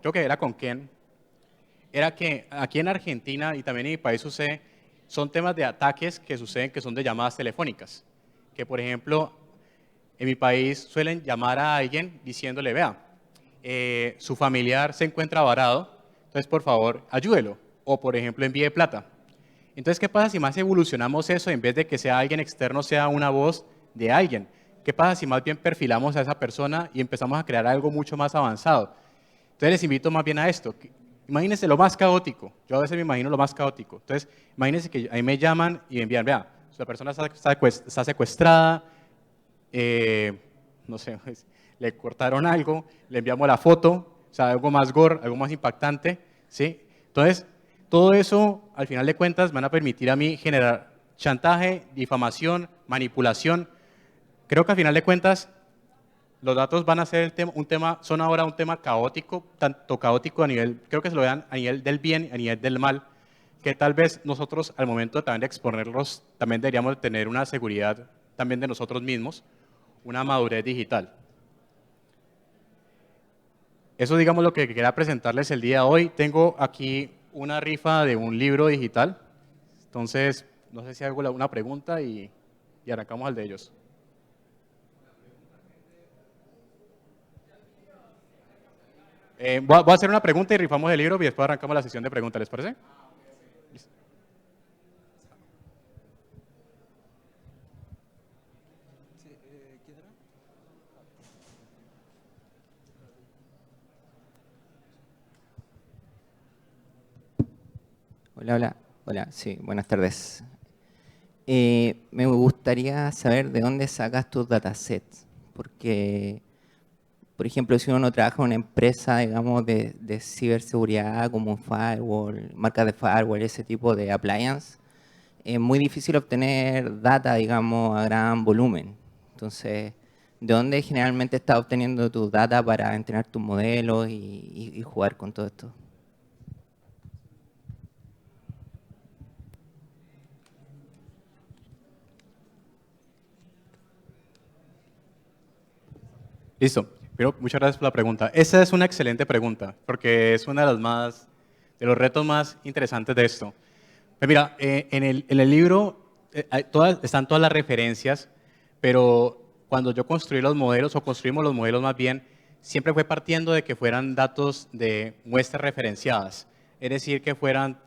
creo que era con Ken, era que aquí en Argentina y también en mi país sucede, son temas de ataques que suceden que son de llamadas telefónicas. Que por ejemplo, en mi país suelen llamar a alguien diciéndole, vea, su familiar se encuentra varado, entonces por favor ayúdelo. O por ejemplo envíe plata. Entonces, ¿qué pasa si más evolucionamos eso en vez de que sea alguien externo, sea una voz de alguien? ¿Qué pasa si más bien perfilamos a esa persona y empezamos a crear algo mucho más avanzado? Entonces les invito más bien a esto. Imagínense lo más caótico. Yo a veces me imagino lo más caótico. Entonces, imagínense que ahí me llaman y me envían, vea, la persona está secuestrada, no sé, pues, le cortaron algo, le enviamos la foto, o sea, algo más gore, algo más impactante, ¿sí? Entonces, todo eso, al final de cuentas, van a permitir a mí generar chantaje, difamación, manipulación. Creo que al final de cuentas, los datos van a ser son ahora un tema caótico, tanto caótico a nivel, creo que se lo vean a nivel del bien y a nivel del mal, que tal vez nosotros al momento también de exponerlos, también deberíamos tener una seguridad también de nosotros mismos, una madurez digital. Eso digamos lo que quería presentarles el día de hoy. Tengo aquí una rifa de un libro digital, entonces no sé si hago una pregunta y arrancamos al de ellos. Voy a hacer una pregunta y rifamos el libro y después arrancamos la sesión de preguntas, ¿les parece? Listo. Hola, hola, hola, sí, buenas tardes. Me gustaría saber de dónde sacas tus datasets, porque, por ejemplo, si uno no trabaja en una empresa, digamos, de ciberseguridad como un firewall, marcas de firewall, ese tipo de appliance, es muy difícil obtener data, digamos, a gran volumen. Entonces, ¿de dónde generalmente estás obteniendo tus data para entrenar tus modelos y jugar con todo esto? Listo. Pero muchas gracias por la pregunta. Esa es una excelente pregunta, porque es uno de los retos más interesantes de esto. Pues mira, en el libro están todas las referencias, pero cuando yo construí los modelos, o construimos los modelos más bien, siempre fue partiendo de que fueran datos de muestras referenciadas. Es decir, que fueran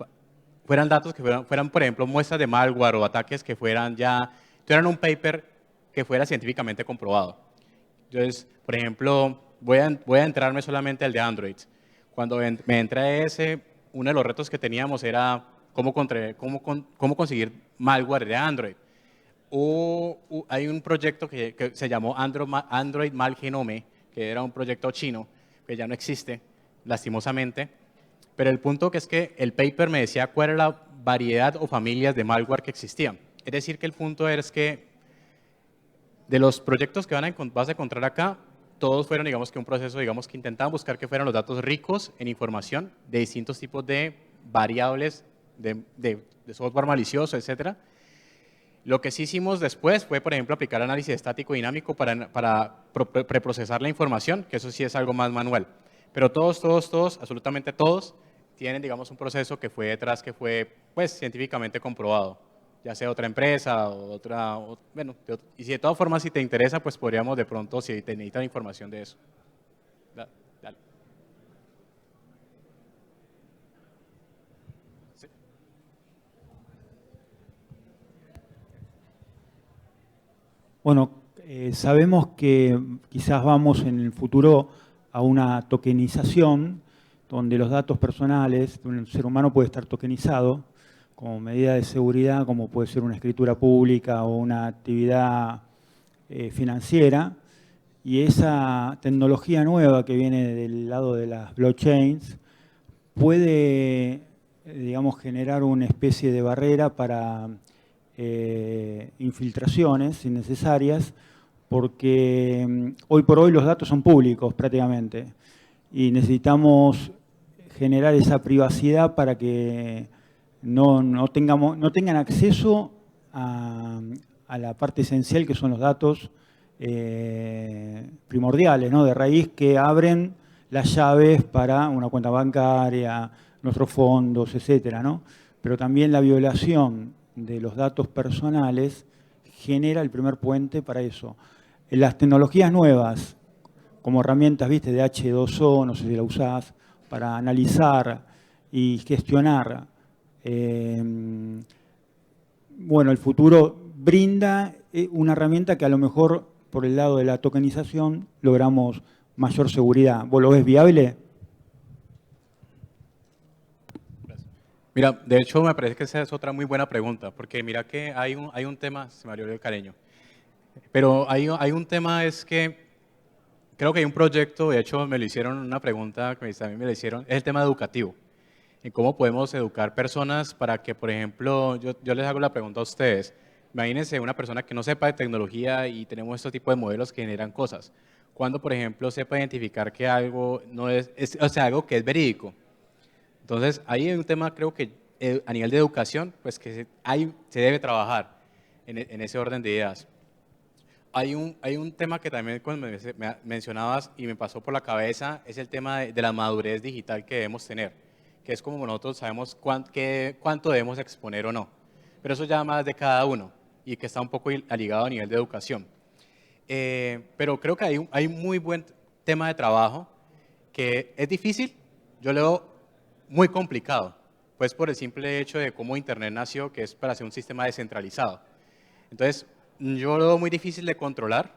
datos que fueran, por ejemplo, muestras de malware o ataques que tuvieran un paper que fuera científicamente comprobado. Entonces, por ejemplo, voy a entrarme solamente al de Android. Cuando me entré a ese, uno de los retos que teníamos era cómo conseguir malware de Android. Hay un proyecto que se llamó Android Malgenome, que era un proyecto chino, que ya no existe, lastimosamente. Pero el punto que es que el paper me decía cuál era la variedad o familias de malware que existían. Es decir, que el punto es que de los proyectos que vas a encontrar acá, todos fueron, digamos, que un proceso, digamos, que intentaban buscar que fueran los datos ricos en información de distintos tipos de variables de software malicioso, etcétera. Lo que sí hicimos después fue, por ejemplo, aplicar análisis estático dinámico para preprocesar la información, que eso sí es algo más manual. Pero todos, absolutamente todos, tienen, digamos, un proceso que fue detrás, que fue, pues, científicamente comprobado, ya sea otra empresa o otra, bueno, y si de todas formas, si te interesa, pues podríamos de pronto, si te necesitan información de eso. Dale. Sí. Bueno, sabemos que quizás vamos en el futuro a una tokenización donde los datos personales de un ser humano puede estar tokenizado como medida de seguridad, como puede ser una escritura pública o una actividad financiera. Y esa tecnología nueva que viene del lado de las blockchains puede, digamos, generar una especie de barrera para infiltraciones innecesarias, porque hoy por hoy los datos son públicos prácticamente y necesitamos generar esa privacidad para que no tengan acceso a la parte esencial que son los datos primordiales, ¿no? De raíz, que abren las llaves para una cuenta bancaria, nuestros fondos, etcétera, ¿no? Pero también la violación de los datos personales genera el primer puente para eso. Las tecnologías nuevas, como herramientas, viste, de H2O, no sé si la usás, para analizar y gestionar, bueno, el futuro brinda una herramienta que a lo mejor por el lado de la tokenización logramos mayor seguridad. ¿Vos lo ves viable? Mira, de hecho me parece que esa es otra muy buena pregunta, porque mira que hay un tema, se me olvidó el cariño, pero hay un tema, es que creo que hay un proyecto, de hecho me lo hicieron una pregunta que también me lo hicieron, es el tema educativo, en cómo podemos educar personas para que, por ejemplo, yo les hago la pregunta a ustedes, imagínense una persona que no sepa de tecnología y tenemos este tipo de modelos que generan cosas, cuando, por ejemplo, sepa identificar que algo no o sea, algo que es verídico. Entonces, ahí hay un tema, creo que a nivel de educación, pues que se debe trabajar en ese orden de ideas. Hay un tema que también cuando me mencionabas y me pasó por la cabeza, es el tema de la madurez digital que debemos tener, que es como nosotros sabemos cuánto debemos exponer o no. Pero eso ya más de cada uno y que está un poco ligado a nivel de educación. Pero creo que hay un muy buen tema de trabajo que es difícil, yo lo veo muy complicado, pues por el simple hecho de cómo Internet nació, que es para hacer un sistema descentralizado. Entonces, yo lo veo muy difícil de controlar,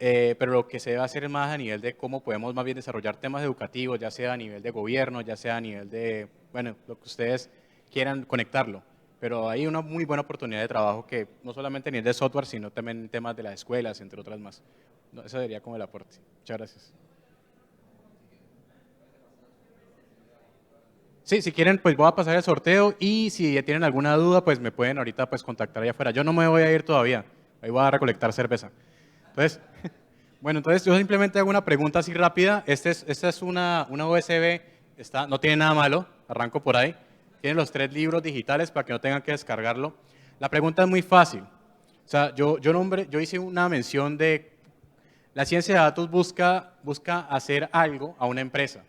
pero lo que se debe hacer es más a nivel de cómo podemos más bien desarrollar temas educativos, ya sea a nivel de gobierno, ya sea a nivel de, bueno, lo que ustedes quieran conectarlo. Pero hay una muy buena oportunidad de trabajo que no solamente a nivel de software, sino también en temas de las escuelas, entre otras más. No, eso sería como el aporte. Muchas gracias. Sí, si quieren, pues voy a pasar el sorteo y si ya tienen alguna duda, pues me pueden ahorita pues contactar allá afuera. Yo no me voy a ir todavía, ahí voy a recolectar cerveza. Entonces, Bueno, entonces yo simplemente hago una pregunta así rápida. Esta es una USB, no tiene nada malo, arranco por ahí. Tiene los 3 libros digitales para que no tengan que descargarlo. La pregunta es muy fácil. O sea, yo hice una mención de la ciencia de datos busca hacer algo a una empresa.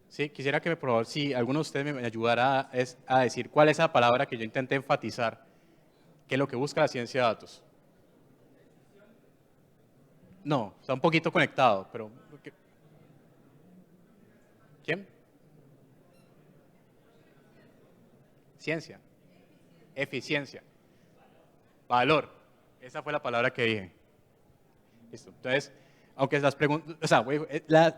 ¿Sí? Quisiera que por favor, si alguno de ustedes me ayudara a decir cuál es la palabra que yo intenté enfatizar, qué es lo que busca la ciencia de datos. No, está un poquito conectado, pero... ¿Quién? Ciencia. Eficiencia. Valor. Esa fue la palabra que dije. Listo. Entonces, aunque las preguntas... O sea,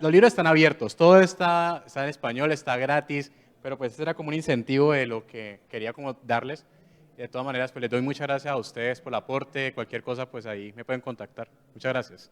los libros están abiertos, todo está en español, está gratis, pero pues este era como un incentivo de lo que quería como darles. De todas maneras, pues les doy muchas gracias a ustedes por el aporte. Cualquier cosa, pues ahí me pueden contactar. Muchas gracias.